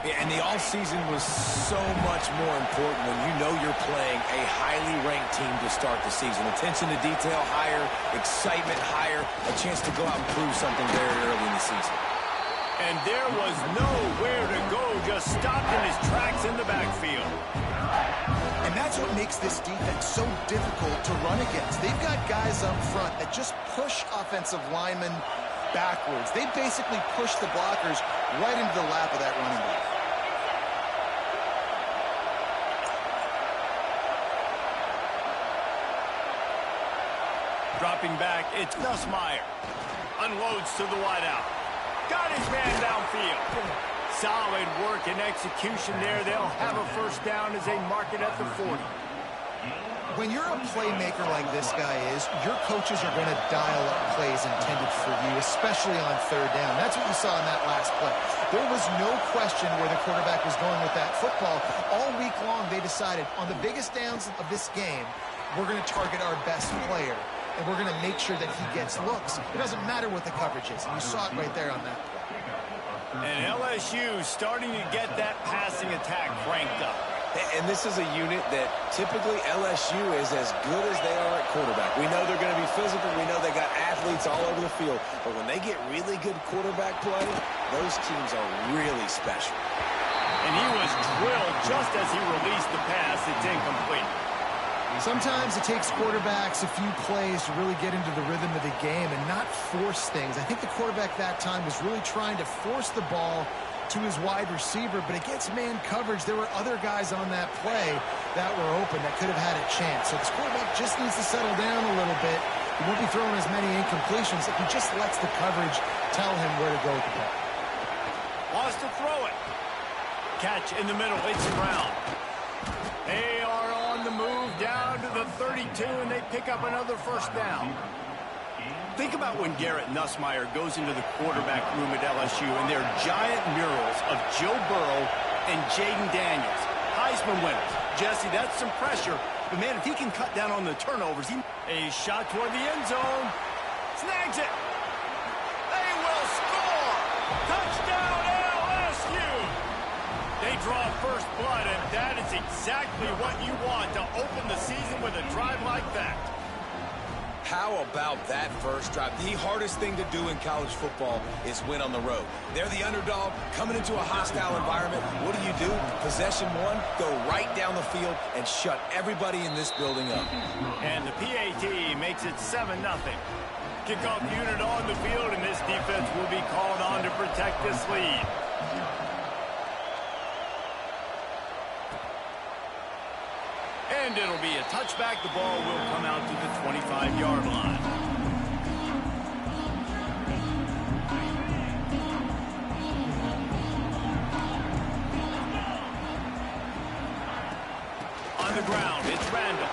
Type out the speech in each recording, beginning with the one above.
Yeah, and the offseason was so much more important when you know you're playing a highly ranked team to start the season. Attention to detail higher, excitement higher, a chance to go out and prove something very early in the season. And there was nowhere to go, just stopped in his tracks in the backfield. And that's what makes this defense so difficult to run against. They've got guys up front that just push offensive linemen backwards. They basically push the blockers right into the lap of that running back. Dropping back, it's Nussmeier. Unloads to the wideout. Got his man downfield. Solid work and execution there. They'll have a first down as they mark it at the 40. When you're a playmaker like this guy is, your coaches are going to dial up plays intended for you, especially on third down. That's what you saw in that last play. There was no question where the quarterback was going with that football. All week long, they decided on the biggest downs of this game, we're going to target our best player, and we're going to make sure that he gets looks. It doesn't matter what the coverage is. And you saw it right there on that play. And LSU starting to get that passing attack cranked up. And this is a unit that typically LSU is as good as they are at quarterback. We know they're going to be physical. We know they got athletes all over the field. But when they get really good quarterback play, those teams are really special. And he was drilled just as he released the pass. It's incomplete. Sometimes it takes quarterbacks a few plays to really get into the rhythm of the game and not force things. I think the quarterback that time was really trying to force the ball to his wide receiver, but against man coverage, there were other guys on that play that were open that could have had a chance. So this quarterback just needs to settle down a little bit. He won't be throwing as many incompletions if he just lets the coverage tell him where to go with the ball. Wants to throw it. Catch in the middle. It's Brown. They are on the move down to the 32, and they pick up another first down. Think about when Garrett Nussmeier goes into the quarterback room at LSU, and there are giant murals of Joe Burrow and Jaden Daniels, Heisman winners. Jesse, that's some pressure. But, man, if he can cut down on the turnovers, a shot toward the end zone. Snags it. They will score. Touchdown, LSU. They draw first blood, and that is exactly what you want to open the season with a drive like that. How about that first drive? The hardest thing to do in college football is win on the road. They're the underdog coming into a hostile environment. What do? Possession one, go right down the field and shut everybody in this building up. And the PAT makes it 7-0. Kickoff unit on the field, and this defense will be called on to protect this lead. And it'll be a touchback. The ball will come out to the 25-yard line. On the ground, it's Randall.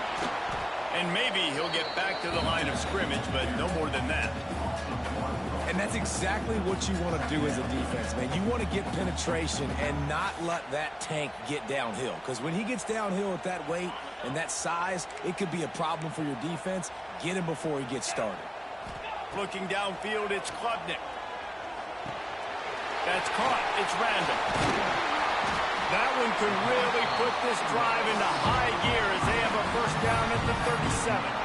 And maybe he'll get back to the line of scrimmage, but no more than that. And that's exactly what you want to do as a defense, man. You want to get penetration and not let that tank get downhill. Because when he gets downhill at that weight and that size, it could be a problem for your defense. Get him before he gets started. Looking downfield, it's Klubnik. That's caught. It's Randall. That one could really put this drive into high gear as they have a first down at the 37.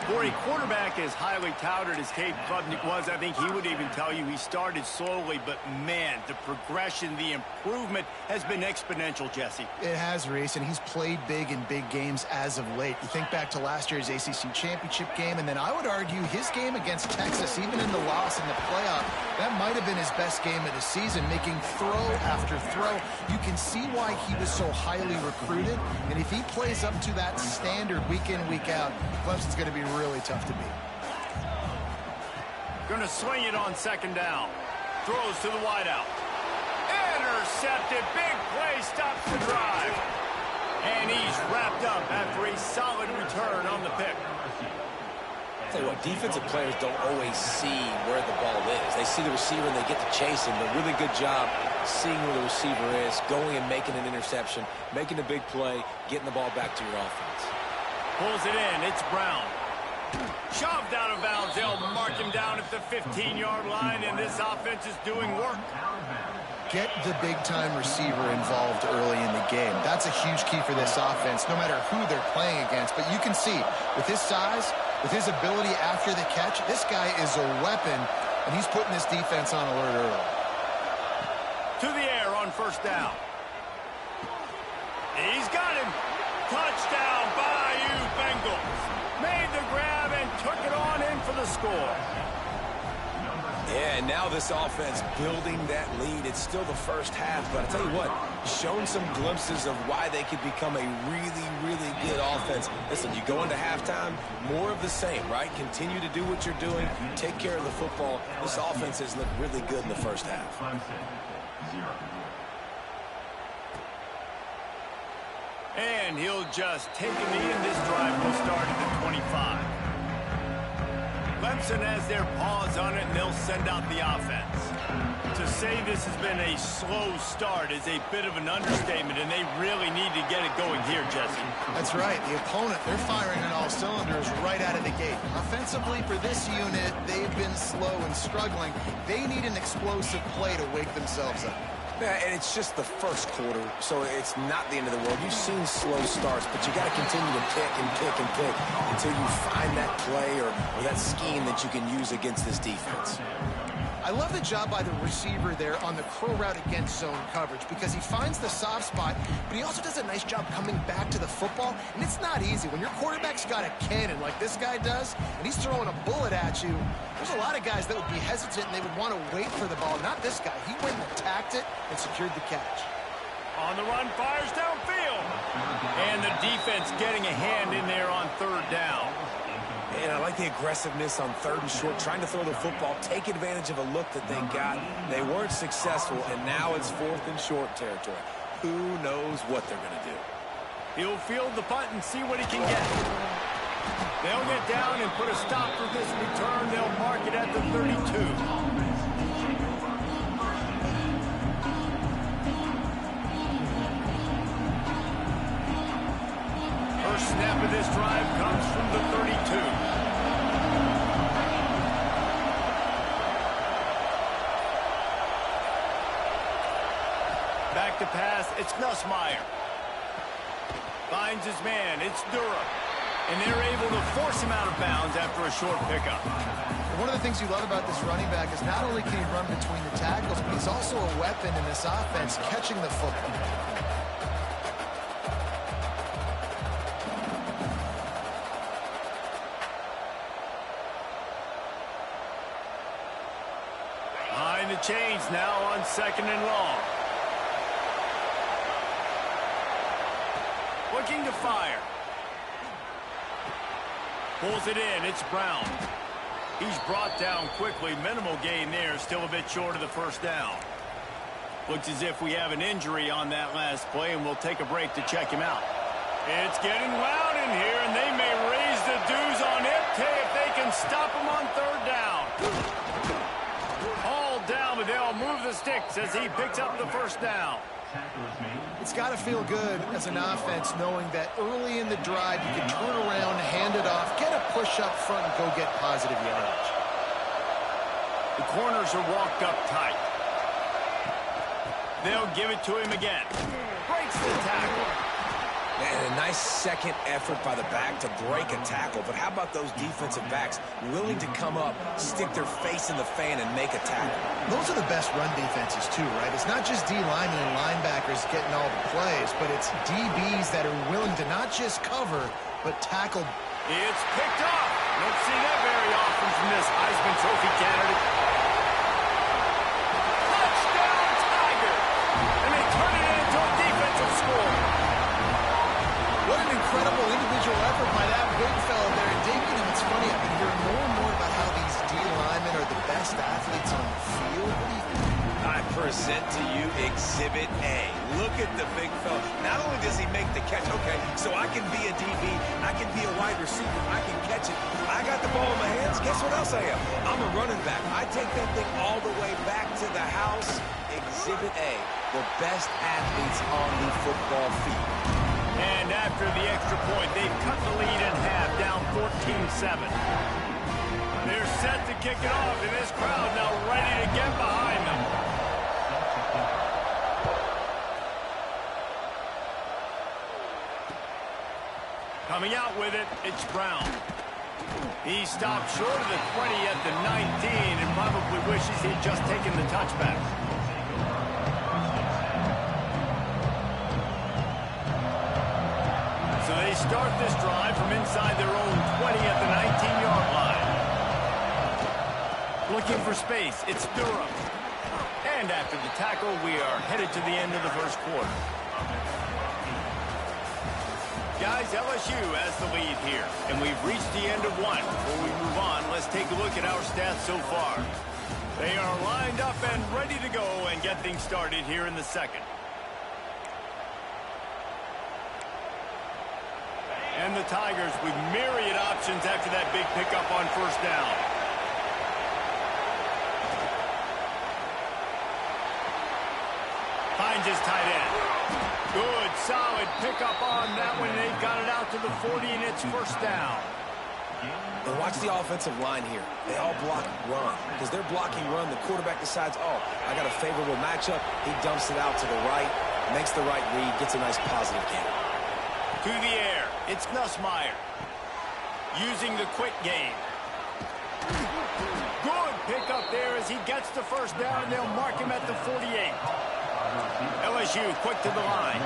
For a quarterback as highly touted as Cade Klubnik was, I think he would even tell you he started slowly, but man, the progression, the improvement has been exponential, Jesse. It has, Reese, and he's played big in big games as of late. You think back to last year's ACC championship game, and then I would argue his game against Texas, even in the loss in the playoff, that might have been his best game of the season, making throw after throw. You can see why he was so highly recruited, and if he plays up to that standard week in, week out, Clemson's going to be really tough to beat. Going to swing it on second down. Throws to the wideout. Intercepted. Big play. Stops the drive. And he's wrapped up after a solid return on the pick. I'll tell you what, defensive players don't always see where the ball is. They see the receiver and they get to chase him. But really good job seeing where the receiver is, going and making an interception, making a big play, getting the ball back to your offense. Pulls it in. It's Brown. Shoved out of bounds. They'll mark him down at the 15-yard line, and this offense is doing work. Get the big-time receiver involved early in the game. That's a huge key for this offense, no matter who they're playing against. But you can see, with his size, with his ability after the catch, this guy is a weapon, and he's putting this defense on alert early. To the air on first down. He's got him. Touchdown, Bayou Bengals. Made the grab and took it on in for the score. Yeah, and now this offense building that lead. It's still the first half, but I tell you what, shown some glimpses of why they could become a really, really good offense. Listen, you go into halftime, more of the same, right? Continue to do what you're doing, take care of the football. This offense has looked really good in the first half. And he'll just take a knee, and this drive will start at the 25. Clemson has their paws on it, and they'll send out the offense. To say this has been a slow start is a bit of an understatement, and they really need to get it going here, Jesse. That's right. The opponent, they're firing on all cylinders right out of the gate. Offensively, for this unit, they've been slow and struggling. They need an explosive play to wake themselves up. Yeah, and it's just the first quarter, so it's not the end of the world. You've seen slow starts, but you got to continue to pick and pick and pick until you find that play or that scheme that you can use against this defense. I love the job by the receiver there on the crow route against zone coverage because he finds the soft spot, but he also does a nice job coming back to the football, and it's not easy. When your quarterback's got a cannon like this guy does, and he's throwing a bullet at you, there's a lot of guys that would be hesitant and they would want to wait for the ball. Not this guy. He went and attacked it and secured the catch. On the run, fires downfield. And the defense getting a hand in there on third down. And I like the aggressiveness on third and short, trying to throw the football, take advantage of a look that they got. They weren't successful, and now it's fourth and short territory. Who knows what they're going to do? He'll field the punt and see what he can get. They'll get down and put a stop for this return. They'll mark it at the 32. First snap of this drive comes from the 32. Back to pass, it's Nussmeier. Finds his man, it's Durham. And they're able to force him out of bounds after a short pickup. One of the things you love about this running back is not only can he run between the tackles, but he's also a weapon in this offense, catching the football. Behind the chains now on second and long. Looking to fire. Pulls it in. It's Brown. He's brought down quickly. Minimal gain there. Still a bit short of the first down. Looks as if we have an injury on that last play, and we'll take a break to check him out. It's getting loud in here, and they may raise the dues on Ipte if they can stop him on third down. All down, but they'll move the sticks as he picks up the first down. It's got to feel good as an offense knowing that early in the drive you can turn around, hand it off, get a push up front, and go get positive yardage. The corners are walked up tight. They'll give it to him again. Breaks the tackle. Man, a nice second effort by the back to break a tackle. But how about those defensive backs willing to come up, stick their face in the fan, and make a tackle? Those are the best run defenses, too, right? It's not just D linemen and linebackers getting all the plays, but it's DBs that are willing to not just cover, but tackle. It's picked off. Don't see that very often from this Heisman Trophy candidate. Touchdown, Tiger! And they turn it into a defensive score. What an incredible individual effort by that big fella there. And Dave, it's funny, I've been hearing more and more about how these D linemen are the best athletes on the field. What do you think? I present to you Exhibit A. Look at the big fella. Not only does he make the catch, okay, so I can be a DB, I can be a wide receiver, I can catch it. I got the ball in my hands. Guess what else I am? I'm a running back. I take that thing all the way back to the house. Exhibit A, the best athletes on the football field. And after the extra point, they've cut the lead in half, down 14-7. They're set to kick it off, and this crowd now ready to get behind them. Coming out with it, it's Brown. He stopped short of the 20 at the 19 and probably wishes he'd just taken the touchback. So they start this drive from inside their own 20 at the 19-yard line. Looking for space, it's Durham. And after the tackle, we are headed to the end of the first quarter. Guys, LSU has the lead here, and we've reached the end of one. Before we move on, let's take a look at our stats so far. They are lined up and ready to go and get things started here in the second. And the Tigers with myriad options after that big pickup on first down. Finds his tight end. Good, solid pickup on that one. They've got it out to the 40, and it's first down. And watch the offensive line here. They all block run. Because they're blocking run, the quarterback decides, oh, I got a favorable matchup. He dumps it out to the right, makes the right read, gets a nice positive gain. To the air, it's Nussmeier. Using the quick game. Good pickup there as he gets the first down, and they'll mark him at the 48. LSU quick to the line.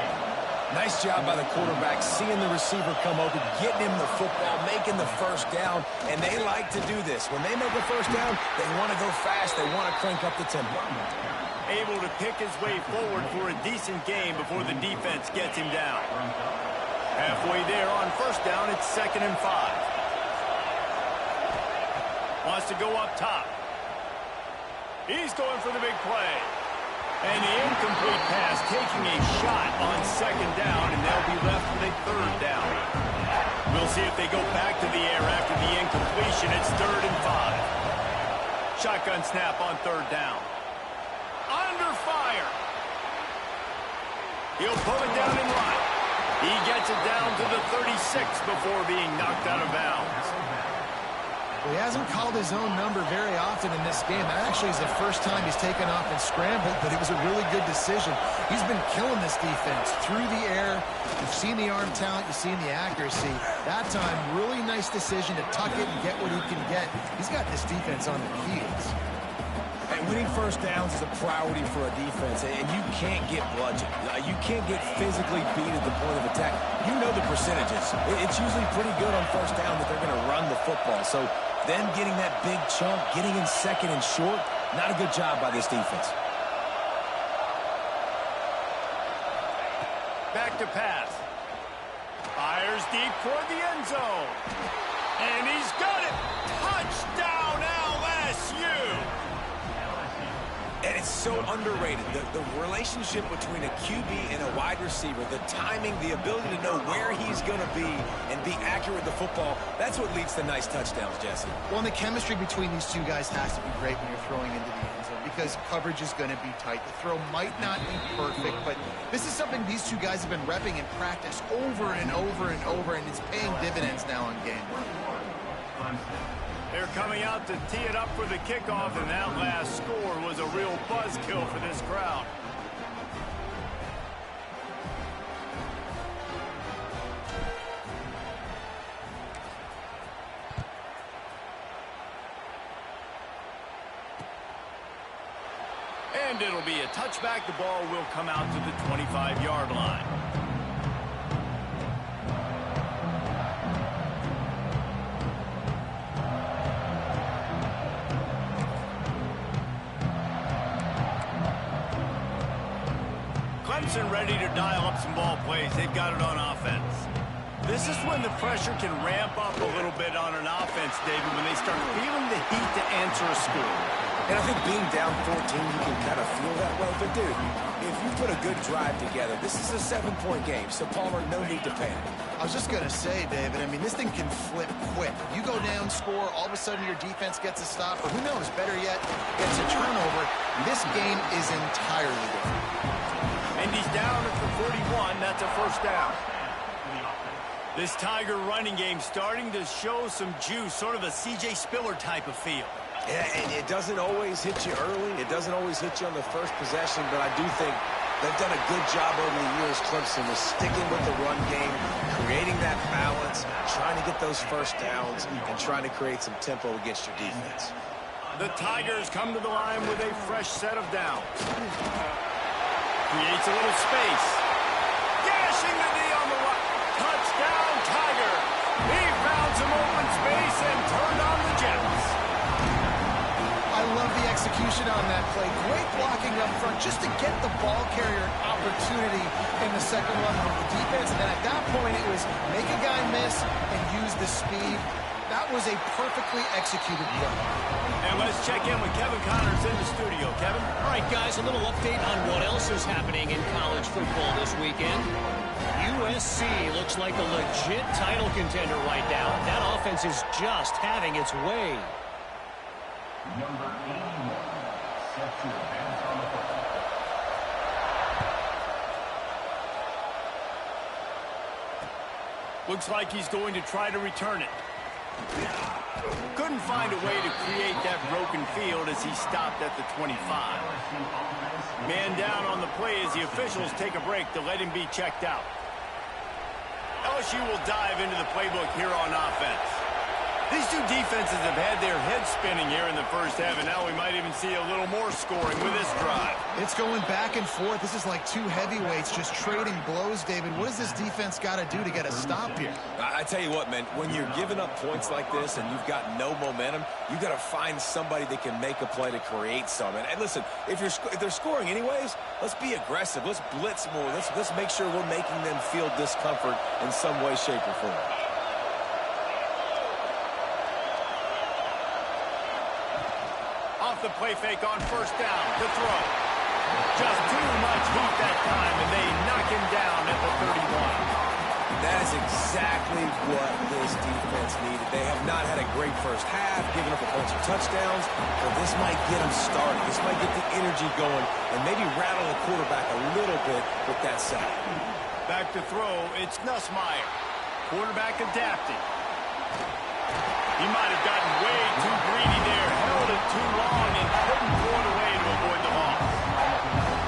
Nice job by the quarterback, seeing the receiver come open, getting him the football, making the first down, and they like to do this. When they make a first down, they want to go fast. They want to crank up the tempo. Able to pick his way forward for a decent game before the defense gets him down. Halfway there on first down, it's 2nd and 5. Wants to go up top. He's going for the big play. And the incomplete pass taking a shot on 2nd down, and they'll be left with a 3rd down. We'll see if they go back to the air after the incompletion. It's 3rd and 5. Shotgun snap on 3rd down. Under fire. He'll pull it down and run. He gets it down to the 36 before being knocked out of bounds. Well, he hasn't called his own number very often in this game. That actually is the first time he's taken off and scrambled, but it was a really good decision. He's been killing this defense through the air. You've seen the arm talent, you've seen the accuracy. That time, really nice decision to tuck it and get what he can get. He's got this defense on their heels. And winning first downs is a priority for a defense, and you can't get bludgeoned. You can't get physically beat at the point of attack. You know the percentages. It's usually pretty good on first down that they're going to run the football. So them getting that big chunk, getting in 2nd and short, not a good job by this defense. Back to pass. Fires deep toward the end zone. And he's got it. Touchdown, LSU. And it's so underrated. The relationship between a QB and a wide receiver, the timing, the ability to know where he's going to be and be accurate with the football, that's what leads to nice touchdowns, Jesse. Well, and the chemistry between these two guys has to be great when you're throwing into the end zone because coverage is going to be tight. The throw might not be perfect, but this is something these two guys have been repping in practice over and over and over, and it's paying dividends now on game. They're coming out to tee it up for the kickoff, and that last score was a real buzzkill for this crowd. And it'll be a touchback. The ball will come out to the 25-yard line. Clemson ready to dial up some ball plays. They've got it on offense. This is when the pressure can ramp up a little bit on an offense, David, when they start feeling the heat to answer a score. And I think being down 14, you can kind of feel that way. But, dude, if you put a good drive together, this is a 7-point game. So, Palmer, no need to panic. I was just going to say, David, I mean, this thing can flip quick. You go down, score, all of a sudden your defense gets a stop, or who knows, better yet, gets a turnover. This game is entirely different. And he's down at the 41. That's a first down. This Tiger running game starting to show some juice, sort of a C.J. Spiller type of feel. Yeah, and it doesn't always hit you early. It doesn't always hit you on the first possession, but I do think They've done a good job over the years, Clemson, with sticking with the run game, creating that balance, trying to get those first downs, and trying to create some tempo against your defense. The Tigers come to the line with a fresh set of downs. Creates a little space. Gashing the knee on the right. Touchdown, Tiger. He found some open space and turned on the Jets. I love the execution on that play. Great blocking up front just to get the ball carrier an opportunity in the second run from the defense. And then at that point, it was make a guy miss and use the speed. That was a perfectly executed play. And let's check in with Kevin Connors in the studio. Kevin? All right, guys, a little update on what else is happening in college football this weekend. USC looks like a legit title contender right now. That offense is just having its way. Number 81, set to advance on the football. Looks like he's going to try to return it. Couldn't find a way to create that broken field as he stopped at the 25. Man down on the play as the officials take a break to let him be checked out. LSU will dive into the playbook here on offense. These two defenses have had their heads spinning here in the first half, and now we might even see a little more scoring with this drive. It's going back and forth. This is like two heavyweights just trading blows, David. What does this defense got to do to get a stop here? I tell you what, man, when you're giving up points like this and you've got no momentum, you've got to find somebody that can make a play to create some. And listen, if they're scoring anyways, let's be aggressive. Let's blitz more. Let's make sure we're making them feel discomfort in some way, shape, or form. The play fake on first down to throw. Just too much heat that time, and they knock him down at the 31. That is exactly what this defense needed. They have not had a great first half, giving up a bunch of touchdowns, but this might get them started. This might get the energy going and maybe rattle the quarterback a little bit with that sack. Back to throw, it's Nussmeier. Quarterback adapting. He might have gotten way too greedy there, held it too long, and couldn't throw it away to avoid the loss.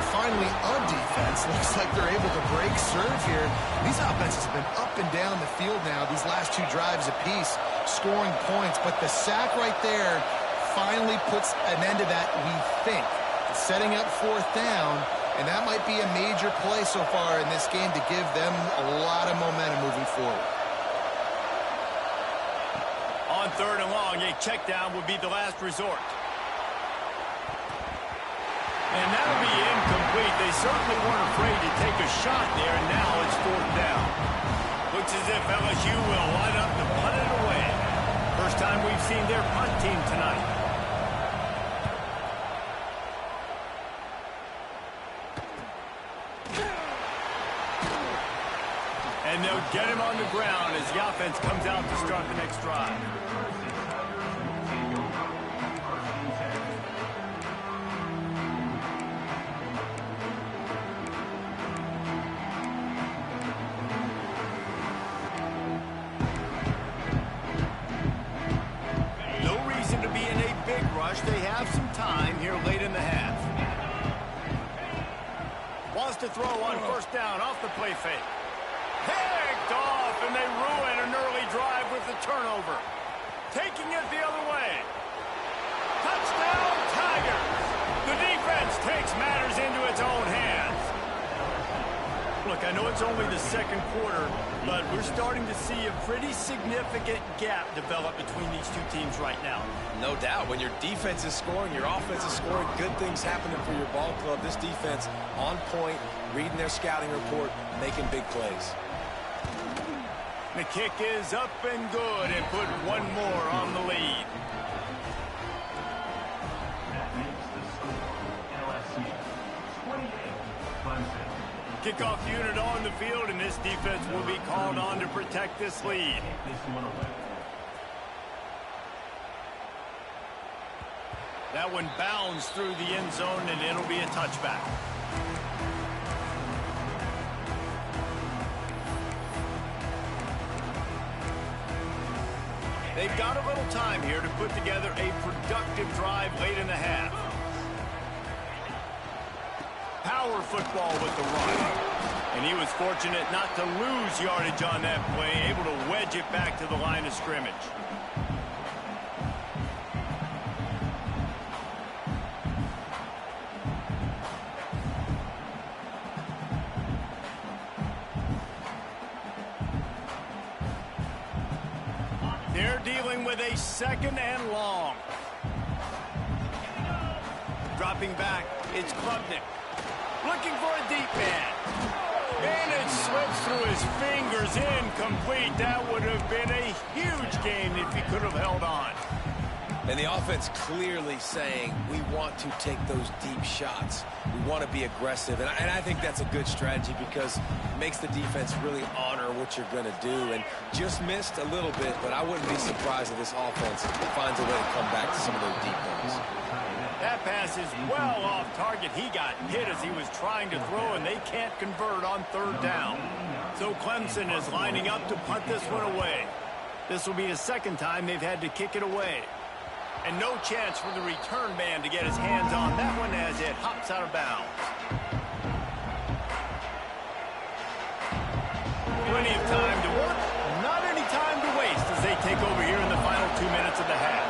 Finally, a defense looks like they're able to break serve here. These offenses have been up and down the field now, these last two drives apiece, scoring points. But the sack right there finally puts an end to that, we think. Setting up fourth down, and that might be a major play so far in this game to give them a lot of momentum moving forward. On third and long, a check down would be the last resort. And that'll be incomplete. They certainly weren't afraid to take a shot there, and now it's fourth down. Looks as if LSU will line up to punt it away. First time we've seen their punt team tonight. And they'll get him on the ground as the offense comes out to start the next drive. No reason to be in a big rush. They have some time here late in the half. Wants to throw on first down off the play fake. Picked off, and they ruin an early drive with the turnover. Taking it the other way. Touchdown, Tigers. The defense takes matters into its own hands. Look, I know it's only the second quarter, but we're starting to see a pretty significant gap develop between these two teams right now. No doubt. When your defense is scoring, your offense is scoring, good things happening for your ball club. This defense on point, reading their scouting report, making big plays. The kick is up and good and put one more on the lead. That makes the score LSU 28, Clemson. Kickoff unit on the field, and this defense will be called on to protect this lead. This one away. That one bounds through the end zone, and it'll be a touchback. They've got a little time here to put together a productive drive late in the half. power football with the run. And he was fortunate not to lose yardage on that play, able to wedge it back to the line of scrimmage. They're dealing with a 2nd and long. Dropping back, it's Klubnik. Looking for a deep man. And it slips through his fingers, incomplete. That would have been a huge game if he could have held on. And the offense clearly saying, we want to take those deep shots. We want to be aggressive. And I think that's a good strategy because it makes the defense really honor what you're going to do. And just missed a little bit, but I wouldn't be surprised if this offense finds a way to come back to some of those deep ones. That pass is well off target. He got hit as he was trying to throw, and they can't convert on 3rd down. So Clemson is lining up to punt this one away. This will be the 2nd time they've had to kick it away. And no chance for the return man to get his hands on that one as it hops out of bounds. Plenty of time to work, not any time to waste as they take over here in the final 2 minutes of the half.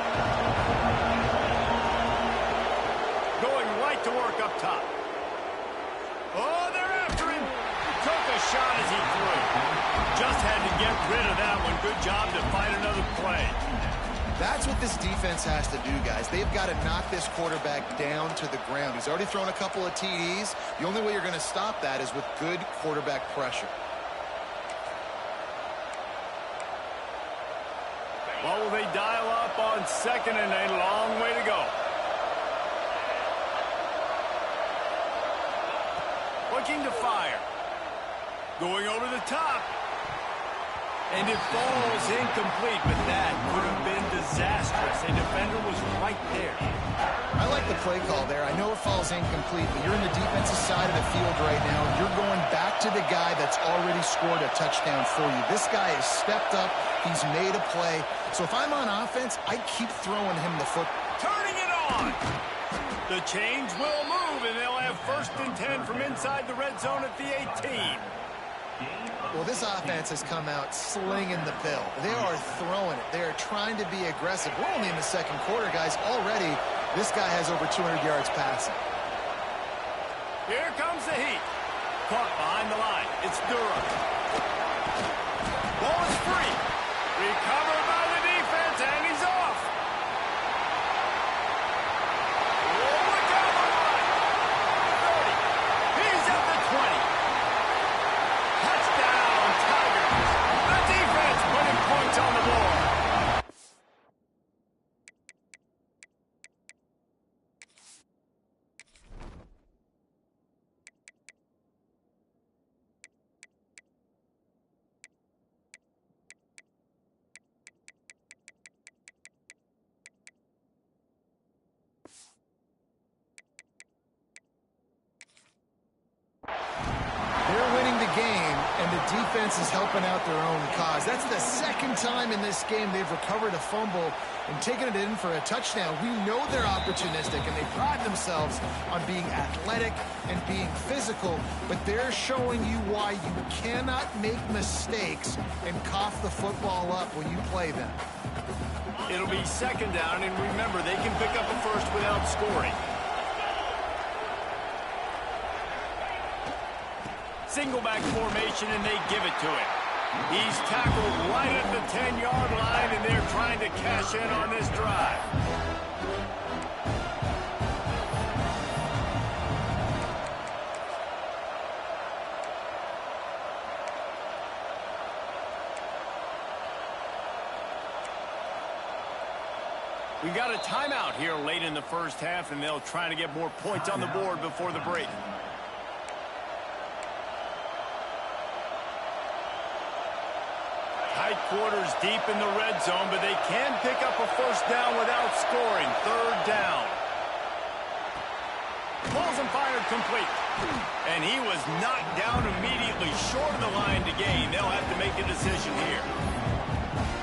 Going right to work up top. Oh, they're after him. He took a shot as he threw. Just had to get rid of that one. Good job to find another play. That's what this defense has to do, guys. They've got to knock this quarterback down to the ground. He's already thrown a couple of TDs. The only way you're going to stop that is with good quarterback pressure. What will they dial up on 2nd and a long way to go? Looking to fire. Going over the top. And it falls incomplete, but that would have been disastrous. A defender was right there. I like the play call there. I know it falls incomplete, but you're in the defensive side of the field right now. You're going back to the guy that's already scored a touchdown for you. This guy has stepped up. He's made a play. So if I'm on offense, I keep throwing him the foot. Turning it on. The change will move, and they'll have 1st and 10 from inside the red zone at the 18. Well, this offense has come out slinging the pill. They are throwing it. They are trying to be aggressive. We're only in the 2nd quarter, guys. Already, this guy has over 200 yards passing. Here comes the heat. Caught behind the line. It's Durham. Ball is free. Recovered by the defense, and he's off. Oh, look out the line. 30. He's at the 20. Touchdown, Tigers. The defense putting points on the board. They're winning the game, and the defense is helping out their own cause. That's the 2nd time in this game they've recovered a fumble and taken it in for a touchdown. We know they're opportunistic, and they pride themselves on being athletic and being physical, but they're showing you why you cannot make mistakes and cough the football up when you play them. It'll be 2nd down, and remember, they can pick up a first without scoring. Single back formation, and they give it to him. He's tackled right at the 10-yard line, and they're trying to cash in on this drive. We got a timeout here late in the 1st half, and they'll try to get more points on the board before the break. Tight quarters deep in the red zone, but they can pick up a 1st down without scoring. 3rd down. Balls and fired complete. And he was knocked down immediately short of the line to gain. They'll have to make a decision here.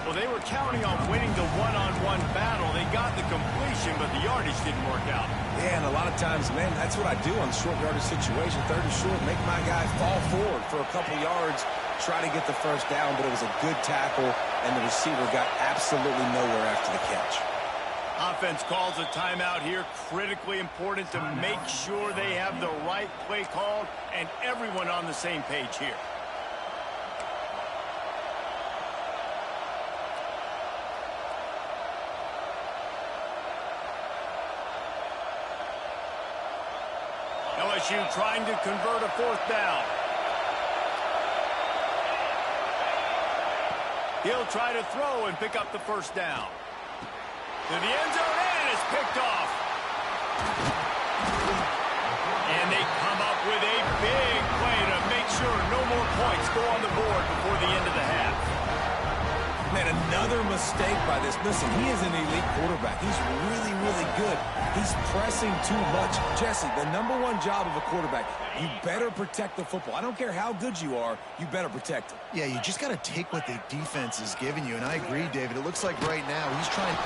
Well, they were counting on winning the one-on-one battle. They got the completion, but the yardage didn't work out. Yeah, and a lot of times, man, that's what I do on short yardage situation. Third and short, make my guy fall forward for a couple yards, try to get the first down, but it was a good tackle, and the receiver got absolutely nowhere after the catch. Offense calls a timeout here. Critically important to make sure they have the right play called and everyone on the same page here. LSU trying to convert a fourth down. He'll try to throw and pick up the first down. To the end zone, and it's picked off. And they come up with a big play to make sure no more points go on the board before the end of the half. Man, another mistake by this. Listen, he is an elite quarterback. He's really, really good. He's pressing too much. Jesse, the #1 job of a quarterback, you better protect the football. I don't care how good you are, you better protect it. Yeah, you just got to take what the defense is giving you. And I agree, David. It looks like right now he's trying.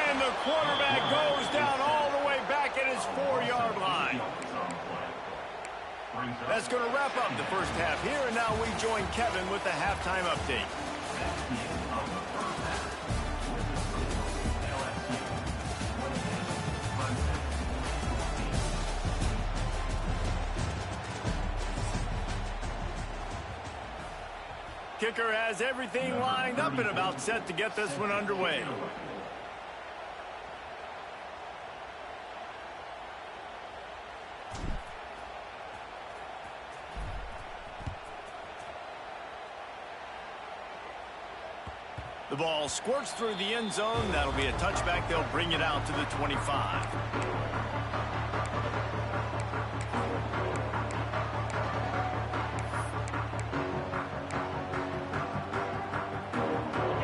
And the quarterback goes down all the way back at his 4-yard line. That's going to wrap up the first half here. And now we join Kevin with the halftime update. Kicker has everything lined up and about set to get this one underway. The ball squirts through the end zone. That'll be a touchback. They'll bring it out to the 25.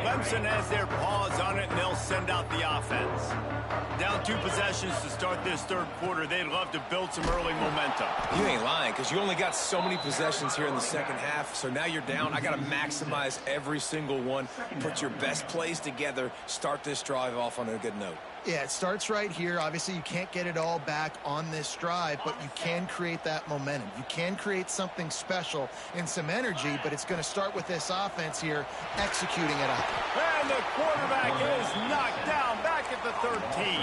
Clemson has their paws on it, and they'll send out the offense. Down 2 possessions to start this third quarter. They'd love to build some early momentum. You ain't lying, because you only got so many possessions here in the second half, so now you're down. I got to maximize every single one, put your best plays together, start this drive off on a good note. Yeah, it starts right here. Obviously, you can't get it all back on this drive, but you can create that momentum. You can create something special and some energy, but it's going to start with this offense here executing it out. And the quarterback is knocked down back at the 13.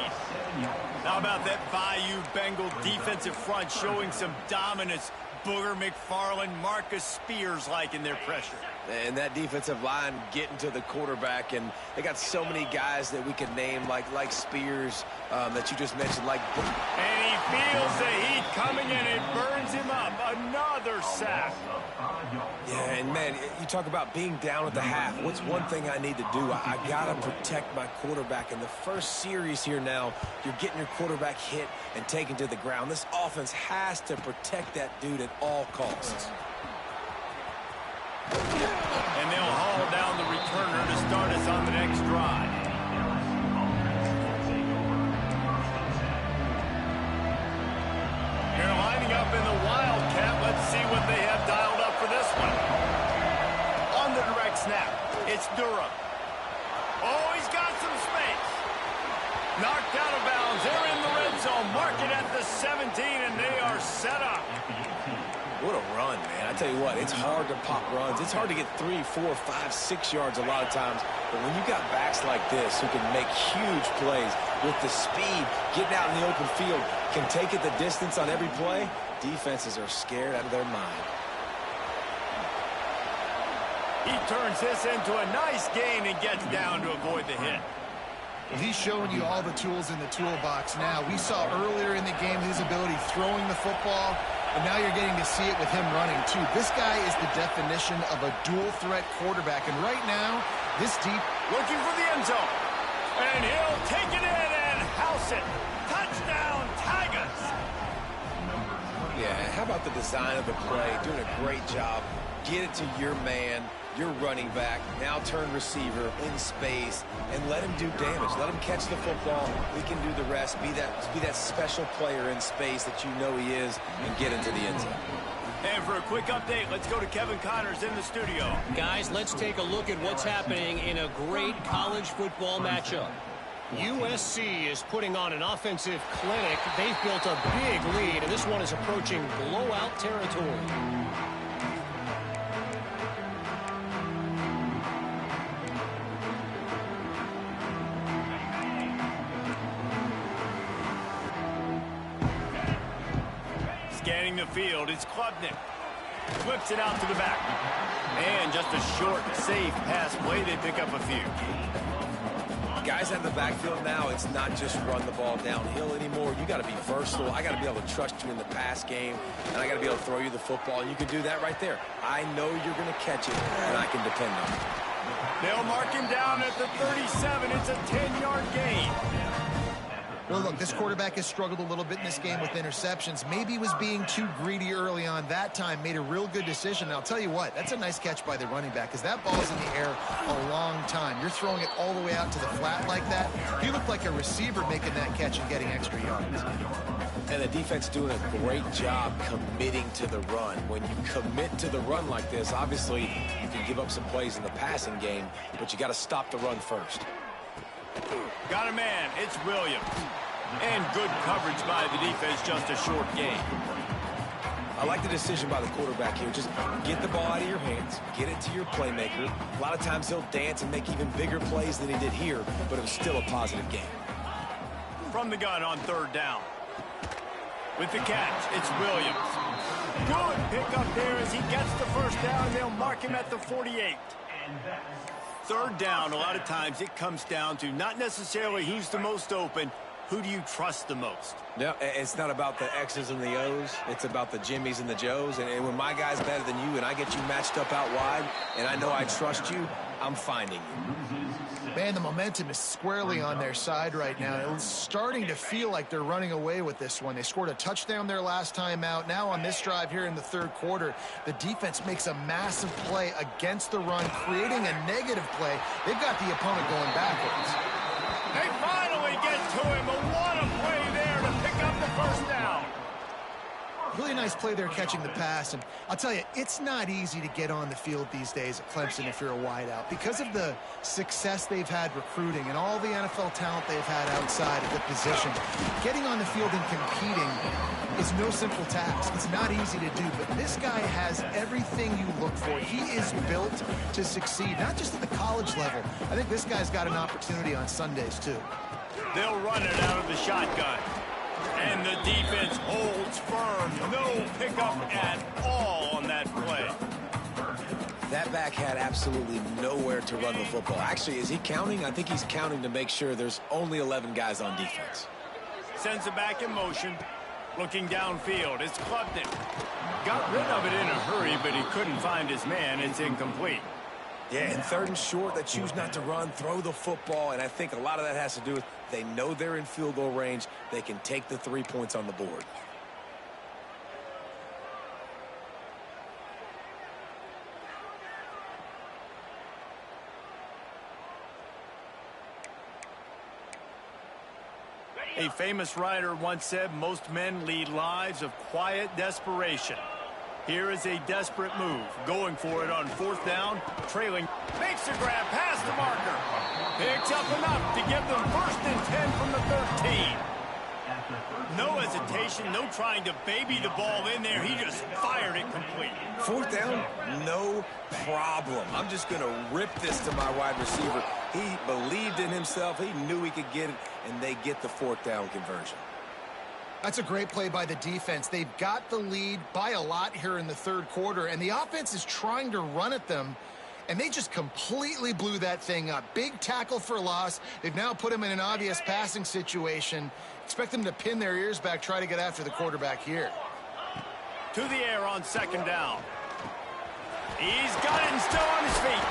How about that Bayou Bengal defensive front showing some dominance? Booger McFarland, Marcus Spears-like in their pressure. And that defensive line getting to the quarterback, and they got so many guys that we can name like Spears that you just mentioned, like. And he feels the heat coming, and it burns him up. Another sack. Yeah, and man, you talk about being down at the half. What's one thing I need to do? I got to protect my quarterback. In the first series here now, you're getting your quarterback hit and taken to the ground. This offense has to protect that dude at all costs. And they'll haul down the returner to start us on the next drive. They're lining up in the Wildcat. Let's see what they have dialed up for this one. On the direct snap, it's Durham. Oh, he's got some space. Knocked out of bounds. They're in the red zone. Mark it at the 17, and they are set up. What a run, man. I tell you what, it's hard to pop runs. It's hard to get 3, 4, 5, 6 yards a lot of times. But when you got backs like this who can make huge plays with the speed, getting out in the open field, can take it the distance on every play, defenses are scared out of their mind. He turns this into a nice gain and gets down to avoid the hit. Well, he's showing you all the tools in the toolbox now. We saw earlier in the game his ability throwing the football, and now you're getting to see it with him running, too. This guy is the definition of a dual-threat quarterback, and right now, this deep. Looking for the end zone, and he'll take it in and house it. Touchdown, Tigers! Yeah, how about the design of the play? Doing a great job. Get it to your man, your running back, now turn receiver in space, and let him do damage. Let him catch the football. We can do the rest. Be that special player in space that you know he is, and get into the end zone. And for a quick update, let's go to Kevin Connors in the studio. Guys, let's take a look at what's happening in a great college football matchup. USC is putting on an offensive clinic. They've built a big lead, and this one is approaching blowout territory. Scanning the field, it's Klubnik. Flips it out to the back. And just a short, safe pass play. They pick up a few. Guys in the backfield now, it's not just run the ball downhill anymore. You got to be versatile. I got to be able to trust you in the pass game, and I got to be able to throw you the football. You can do that right there. I know you're going to catch it, and I can depend on it. They'll mark him down at the 37. It's a 10-yard gain. Well, look, this quarterback has struggled a little bit in this game with interceptions. Maybe he was being too greedy early on that time, made a real good decision. And I'll tell you what, that's a nice catch by the running back because that ball's in the air a long time. You're throwing it all the way out to the flat like that. You look like a receiver making that catch and getting extra yards. And the defense doing a great job committing to the run. When you commit to the run like this, obviously you can give up some plays in the passing game, but you got to stop the run first. Got a man. It's Williams. And good coverage by the defense, just a short gain. I like the decision by the quarterback here. Just get the ball out of your hands, get it to your playmaker. A lot of times he'll dance and make even bigger plays than he did here, but it was still a positive game. From the gun on third down. With the catch, it's Williams. Good pickup there as he gets the first down. They'll mark him at the 48. Third down, a lot of times it comes down to not necessarily who's the most open, who do you trust the most? Yeah, it's not about the X's and the O's. It's about the Jimmys and the Joes. And when my guy's better than you and I get you matched up out wide and I know I trust you, I'm finding you. Man, the momentum is squarely on their side right now. It's starting to feel like they're running away with this one. They scored a touchdown their last time out. Now on this drive here in the third quarter, the defense makes a massive play against the run, creating a negative play. They've got the opponent going backwards. They finally get to him. What a play there to pick up the first down. Really nice play there catching the pass. And I'll tell you, it's not easy to get on the field these days at Clemson if you're a wideout. Because of the success they've had recruiting and all the NFL talent they've had outside of the position, getting on the field and competing is no simple task. It's not easy to do, but this guy has everything you look for. He is built to succeed, not just at the college level. I think this guy's got an opportunity on Sundays, too. They'll run it out of the shotgun. And the defense holds firm. No pickup at all on that play. That back had absolutely nowhere to run the football. Actually, is he counting? I think he's counting to make sure there's only 11 guys on defense. Sends it back in motion. Looking downfield, it's Klubnik. Got rid of it in a hurry, but he couldn't find his man. It's incomplete. Yeah, and third and short, they choose not to run, throw the football, and I think a lot of that has to do with they know they're in field goal range. They can take the 3 points on the board. A famous writer once said, most men lead lives of quiet desperation. Here is a desperate move. Going for it on fourth down. Trailing. Makes a grab past the marker. Picks up enough to give them 1st and 10 from the 13. No hesitation. No trying to baby the ball in there. He just fired it complete. Fourth down, no problem. I'm just going to rip this to my wide receiver. He believed in himself. He knew he could get it, and they get the 4th down conversion. That's a great play by the defense. They've got the lead by a lot here in the third quarter, and the offense is trying to run at them, and they just completely blew that thing up. Big tackle for loss. They've now put him in an obvious passing situation. Expect them to pin their ears back, try to get after the quarterback here. To the air on 2nd down. He's got it and still on his feet.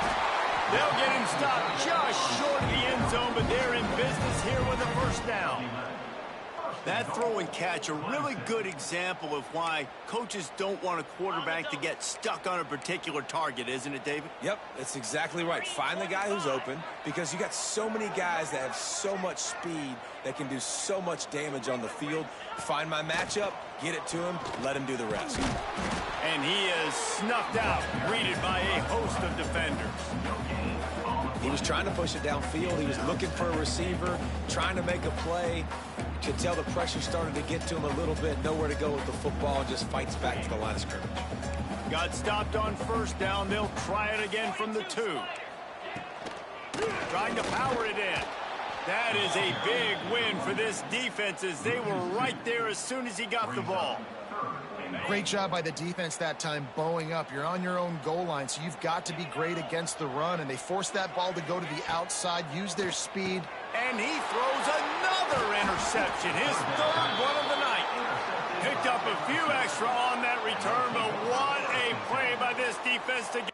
They'll get him stopped just short of the end zone, but they're in business here with a 1st down. That throw and catch, a really good example of why coaches don't want a quarterback to get stuck on a particular target, isn't it, David? Yep, that's exactly right. Find the guy who's open because you got so many guys that have so much speed that can do so much damage on the field. Find my matchup, Get it to him, let him do the rest. And he is snuffed out, greeted by a host of defenders. He was trying to push it downfield. He was looking for a receiver, trying to make a play. You could tell the pressure started to get to him a little bit. Nowhere to go with the football, and just fights back to the line of scrimmage. Got stopped on first down. They'll try it again from the 2. Trying to power it in. That is a big win for this defense as they were right there as soon as he got the ball. Great job by the defense that time, bowing up. You're on your own goal line, so you've got to be great against the run, and they forced that ball to go to the outside, use their speed. And he throws another interception, his 3rd one of the night. Picked up a few extra on that return, but what a play by this defense to get.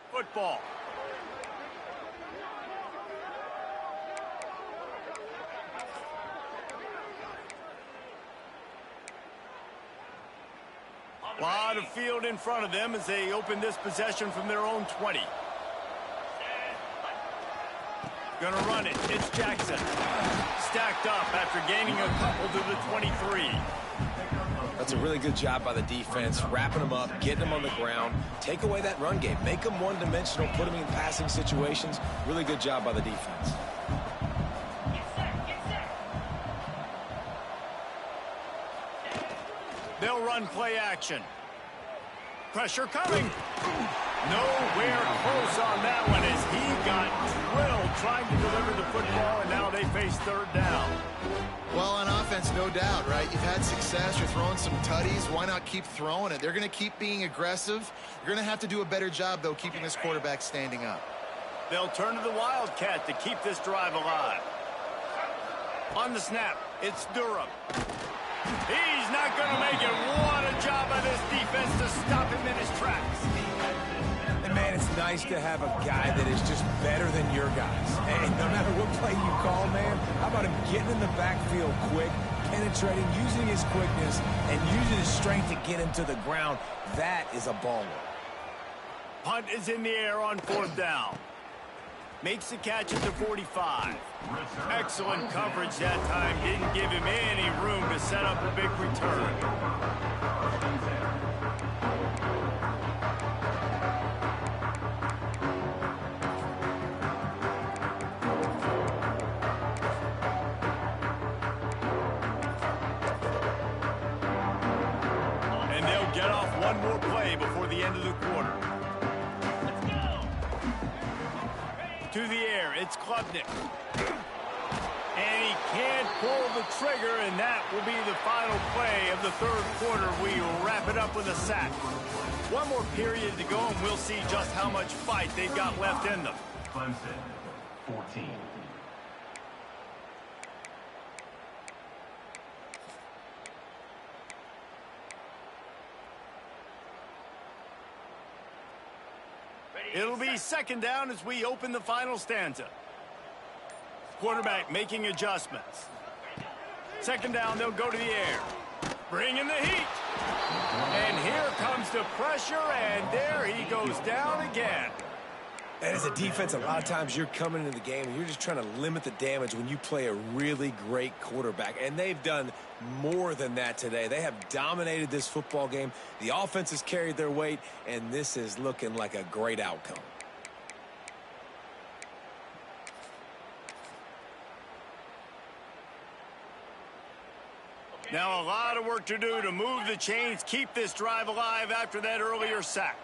Football. A lot of field in front of them as they open this possession from their own 20. Gonna run it. It's Jackson. Stacked up after gaining a couple to the 23. That's a really good job by the defense, wrapping them up, getting them on the ground. Take away that run game. Make them one-dimensional, put them in passing situations. Really good job by the defense. They'll run play action. Pressure coming. Nowhere close on that one as he got drilled trying to deliver the football, and now they face 3rd down. Well, on offense, no doubt, right? You've had success. You're throwing some tutties. Why not keep throwing it? They're going to keep being aggressive. You're going to have to do a better job, though, keeping this quarterback standing up. They'll turn to the Wildcat to keep this drive alive. On the snap, it's Durham. He's not going to make it. What a job by this defense to stop him in his tracks. And, man, it's nice to have a guy that is just better than your guys. And no matter what play you call, man, how about him getting in the backfield quick, penetrating, using his quickness, and using his strength to get him to the ground. That is a baller. Punt is in the air on 4th down. Makes the catch at the 45. Excellent coverage that time. Didn't give him any room to set up a big return. And they'll get off one more play before the end of the quarter. To the air, it's Klubnik. And he can't pull the trigger, and that will be the final play of the 3rd quarter. We will wrap it up with a sack. One more period to go, and we'll see just how much fight they've got left in them. Clemson, 14. It'll be 2nd down as we open the final stanza. Quarterback making adjustments. 2nd down, they'll go to the air. Bring in the heat. And here comes the pressure, and there he goes down again. And as a defense, a lot of times you're coming into the game and you're just trying to limit the damage when you play a really great quarterback. And they've done more than that today. They have dominated this football game. The offense has carried their weight, and this is looking like a great outcome. Now a lot of work to do to move the chains, keep this drive alive after that earlier sack.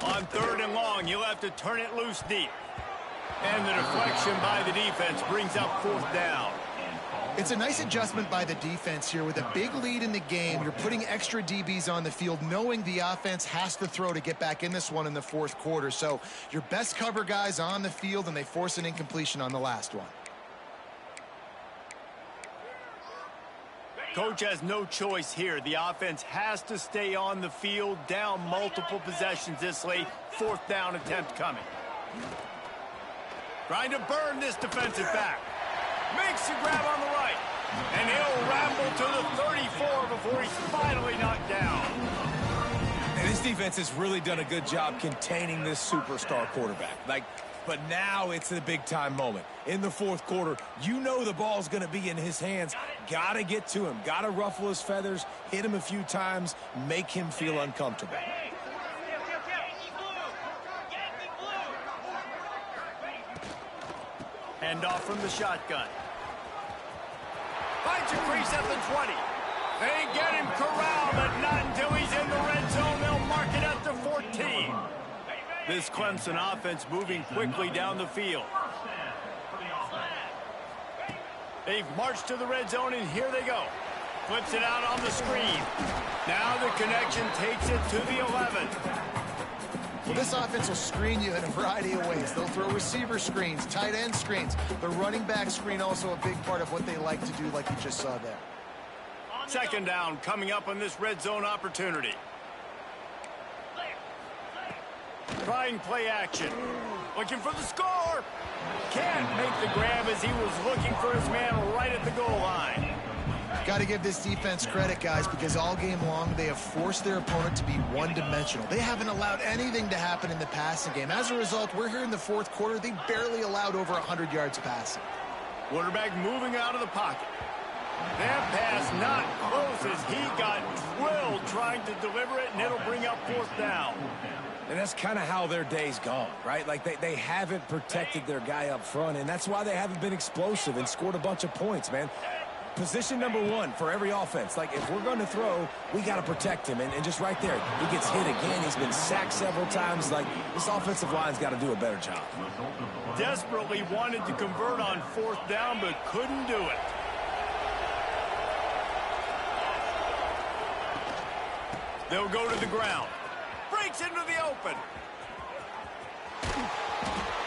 On 3rd and long, you'll have to turn it loose deep. And the deflection by the defense brings up 4th down. It's a nice adjustment by the defense here. With a big lead in the game, you're putting extra DBs on the field, knowing the offense has to throw to get back in this one in the fourth quarter. So your best cover guys on the field, and they force an incompletion on the last one. Coach has no choice here. The offense has to stay on the field, down multiple possessions this late. Fourth down attempt coming. Trying to burn this defensive back. Makes the grab on the right. And he'll ramble to the 34 before he's finally knocked down. And this defense has really done a good job containing this superstar quarterback. But now it's the big-time moment. In the fourth quarter, you know the ball's going to be in his hands. Got to get to him. Got to ruffle his feathers, hit him a few times, make him feel uncomfortable. Hand off from the shotgun. Finds a crease at the 20. They get him corralled, but not until he's in the red zone. They'll mark it at the 14. This Clemson offense moving quickly down the field. They've marched to the red zone, and here they go. Flips it out on the screen. Now the connection takes it to the 11. Well, this offense will screen you in a variety of ways. They'll throw receiver screens, tight end screens. The running back screen also a big part of what they like to do, like you just saw there. Second down coming up on this red zone opportunity. Trying play action. Looking for the score. Can't make the grab as he was looking for his man right at the goal line. Got to give this defense credit, guys, because all game long they have forced their opponent to be one-dimensional. They haven't allowed anything to happen in the passing game. As a result, we're here in the fourth quarter. They barely allowed over 100 yards passing. Quarterback moving out of the pocket. That pass not close as he got drilled trying to deliver it, and it'll bring up fourth down. And that's kind of how their day's gone, right? Like they haven't protected their guy up front, and that's why they haven't been explosive and scored a bunch of points, man. Position number one for every offense. Like, if we're going to throw, we got to protect him. And just right there, he gets hit again. He's been sacked several times. Like, this offensive line's got to do a better job. Desperately wanted to convert on fourth down, but couldn't do it. They'll go to the ground. Breaks into the open.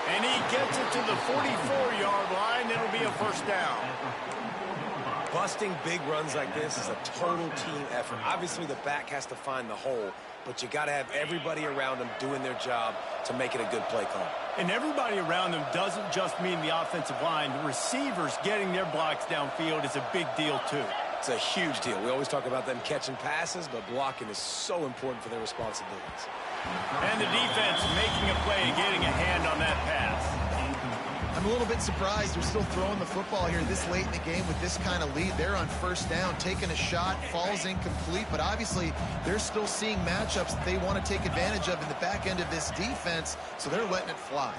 And he gets it to the 44-yard line. It'll be a first down. Busting big runs like this is a total team effort. Obviously, the back has to find the hole, but you got to have everybody around them doing their job to make it a good play call. And everybody around them doesn't just mean the offensive line. The receivers getting their blocks downfield is a big deal, too. It's a huge deal. We always talk about them catching passes, but blocking is so important for their responsibilities. And the defense making a play and getting a hand on that pass. I'm a little bit surprised they're still throwing the football here this late in the game with this kind of lead. They're on first down, taking a shot, falls incomplete, but obviously they're still seeing matchups that they want to take advantage of in the back end of this defense, so they're letting it fly.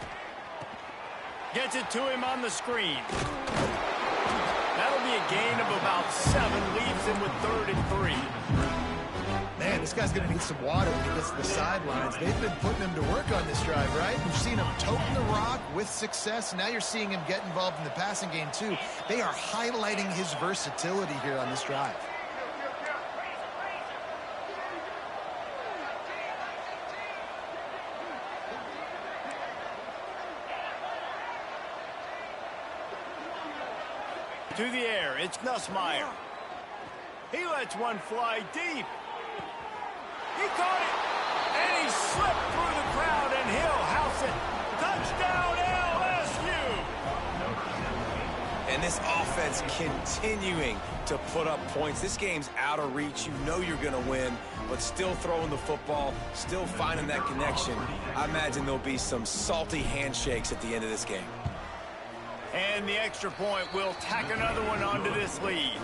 Gets it to him on the screen. That'll be a gain of about 7, leaves him with 3rd and 3. Man, this guy's going to need some water when he gets to the sidelines. They've been putting him to work on this drive, right? We've seen him toting the rock with success. Now you're seeing him get involved in the passing game, too. They are highlighting his versatility here on this drive. To the air, it's Nussmeier. He lets one fly deep. He caught it, and he slipped through the crowd, and he'll house it. Touchdown, LSU! And this offense continuing to put up points. This game's out of reach. You know you're going to win, but still throwing the football, still finding that connection. I imagine there'll be some salty handshakes at the end of this game. And the extra point will tack another one onto this lead.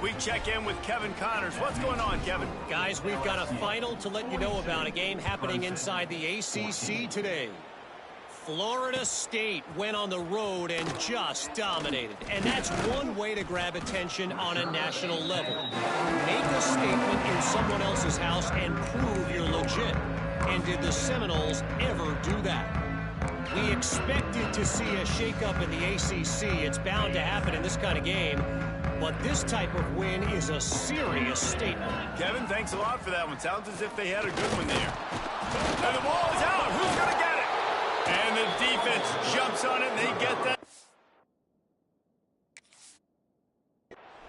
We check in with Kevin Connors. What's going on, Kevin? Guys, we've got a final to let you know about, a game happening inside the ACC today. Florida State went on the road and just dominated. And that's one way to grab attention on a national level. Make a statement in someone else's house and prove you're legit. And did the Seminoles ever do that? We expected to see a shakeup in the ACC. It's bound to happen in this kind of game. But this type of win is a serious statement. Kevin, thanks a lot for that one. Sounds as if they had a good one there. And the ball is out. Who's going to get it? And the defense jumps on it, and they get that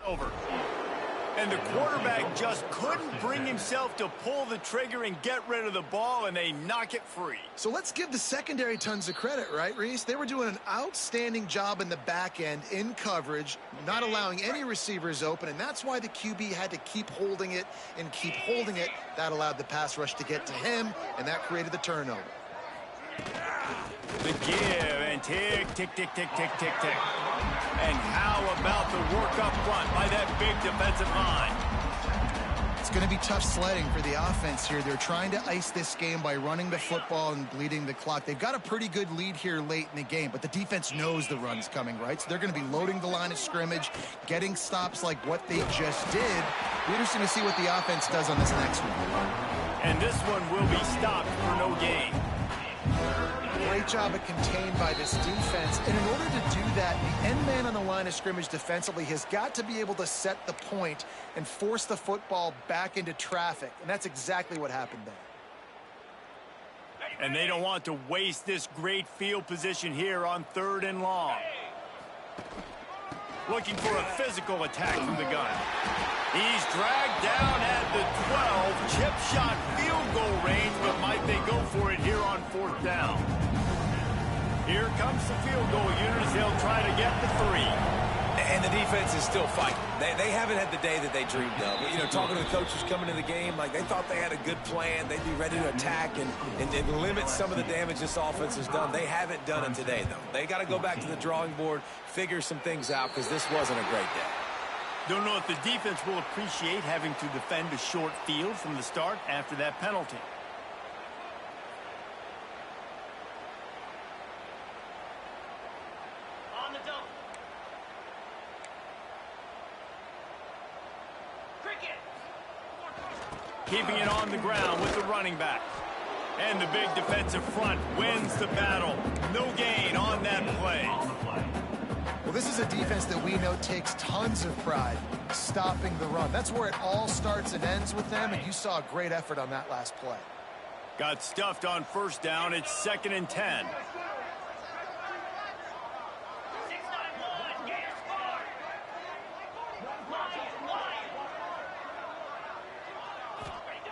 over. And the quarterback just couldn't bring himself to pull the trigger and get rid of the ball, and they knock it free. So let's give the secondary tons of credit, right, Reese? They were doing an outstanding job in the back end in coverage, not allowing any receivers open, and that's why the QB had to keep holding it and keep holding it. That allowed the pass rush to get to him, and that created the turnover. The give and tick, tick, tick, tick, tick, tick, tick. And how about the work up front by that big defensive line? It's going to be tough sledding for the offense here. They're trying to ice this game by running the football and bleeding the clock. They've got a pretty good lead here late in the game, but the defense knows the run's coming, right? So they're going to be loading the line of scrimmage, getting stops like what they just did. Be interesting to see what the offense does on this next one. And this one will be stopped for no gain. Great job of contained by this defense. And in order to do that, the end man on the line of scrimmage defensively has got to be able to set the point and force the football back into traffic. And that's exactly what happened there. And they don't want to waste this great field position here on 3rd and long. Looking for a physical attack from the gun. He's dragged down at the 12. Chip shot field goal range, but might they go for it here on 4th down? Here comes the field goal unit as they'll try to get the 3. And the defense is still fighting. They haven't had the day that they dreamed of. You know, talking to the coaches coming to the game, like they thought they had a good plan. They'd be ready to attack and limit some of the damage this offense has done. They haven't done it today, though. They got to go back to the drawing board, figure some things out, because this wasn't a great day. Don't know if the defense will appreciate having to defend a short field from the start after that penalty. On the double. Cricket. Keeping it on the ground with the running back. And the big defensive front wins the battle. No gain on that play. Well, this is a defense that we know takes tons of pride stopping the run. That's where it all starts and ends with them, and you saw a great effort on that last play. Got stuffed on 1st down. It's 2nd and 10.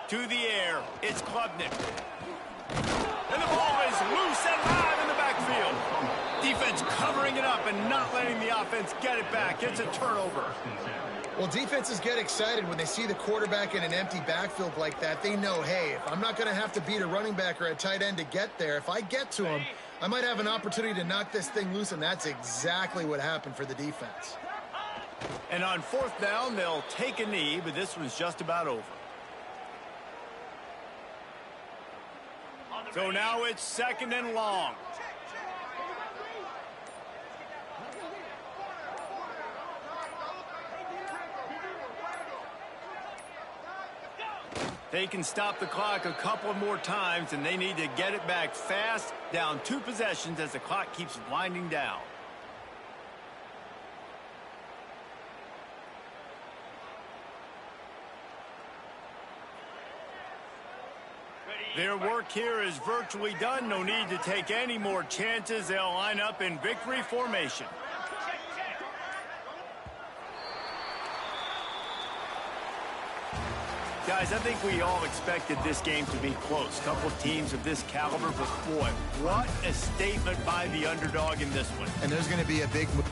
To the air, it's Klubnik. And the ball is loose and live in the backfield. Defense covering it up and not letting the offense get it back. It's a turnover. Well, defenses get excited when they see the quarterback in an empty backfield like that. They know, hey, if I'm not going to have to beat a running back or a tight end to get there, if I get to him, I might have an opportunity to knock this thing loose, and that's exactly what happened for the defense. And on 4th down, they'll take a knee, but this one's just about over. So now it's 2nd and long. They can stop the clock a couple more times, and they need to get it back fast, down 2 possessions as the clock keeps winding down. Their work here is virtually done. No need to take any more chances. They'll line up in victory formation. Guys, I think we all expected this game to be close. Couple teams of this caliber, but boy, what a statement by the underdog in this one. And there's going to be a big move.